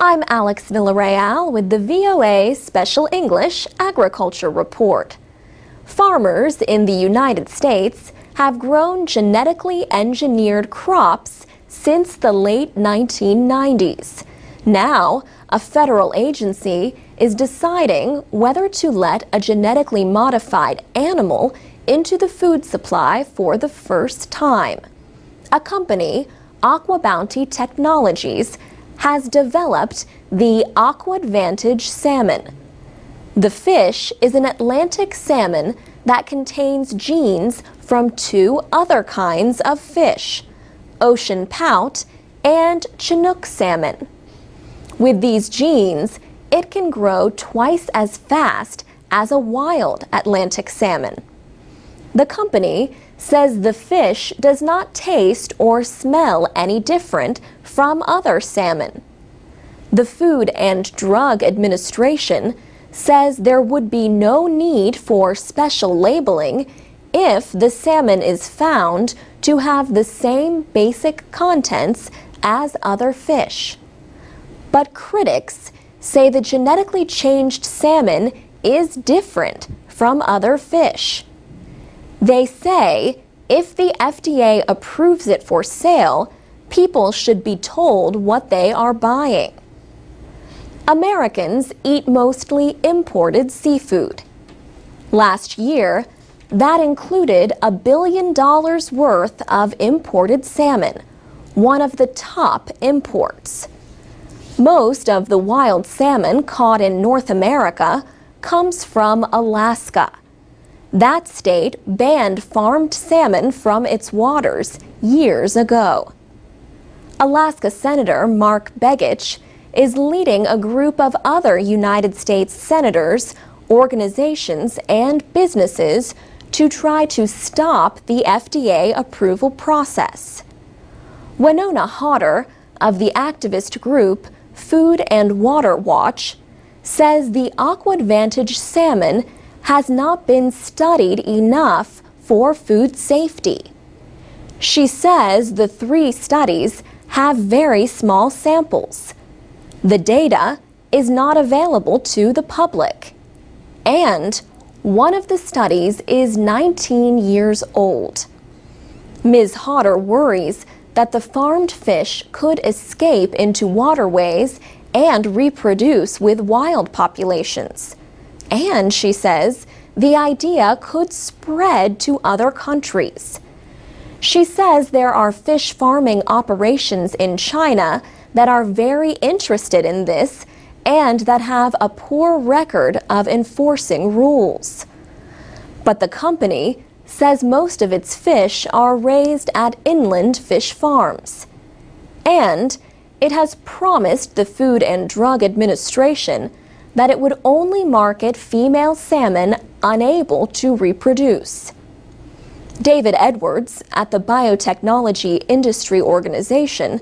I'm Alex Villarreal with the VOA Special English Agriculture Report. Farmers in the United States have grown genetically engineered crops since the late 1990s. Now, a federal agency is deciding whether to let a genetically modified animal into the food supply for the first time. A company, Aqua Bounty Technologies, has developed the Aqua Advantage salmon. The fish is an Atlantic salmon that contains genes from two other kinds of fish, ocean pout and Chinook salmon. With these genes, it can grow twice as fast as a wild Atlantic salmon. The company says the fish does not taste or smell any different from other salmon. The Food and Drug Administration says there would be no need for special labeling if the salmon is found to have the same basic contents as other fish. But critics say the genetically changed salmon is different from other fish. They say if the FDA approves it for sale, people should be told what they are buying. Americans eat mostly imported seafood. Last year, that included $1 billion worth of imported salmon, one of the top imports. Most of the wild salmon caught in North America comes from Alaska. That state banned farmed salmon from its waters years ago. Alaska Senator Mark Begich is leading a group of other United States senators, organizations, and businesses to try to stop the FDA approval process. Winona Hodder of the activist group Food and Water Watch says the Aqua Advantage salmon has not been studied enough for food safety. She says the 3 studies have very small samples. The data is not available to the public. And one of the studies is 19 years old. Ms. Hodder worries that the farmed fish could escape into waterways and reproduce with wild populations. And, she says, the idea could spread to other countries. She says there are fish farming operations in China that are very interested in this and that have a poor record of enforcing rules. But the company says most of its fish are raised at inland fish farms. And it has promised the Food and Drug Administration that it would only market female salmon unable to reproduce. David Edwards at the Biotechnology Industry Organization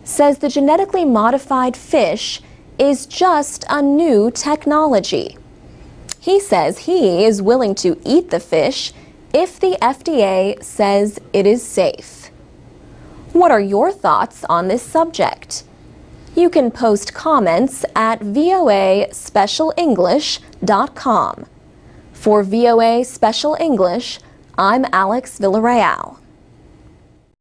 says the genetically modified fish is just a new technology. He says he is willing to eat the fish if the FDA says it is safe. What are your thoughts on this subject? You can post comments at voaspecialenglish.com. For VOA Special English, I'm Alex Villarreal.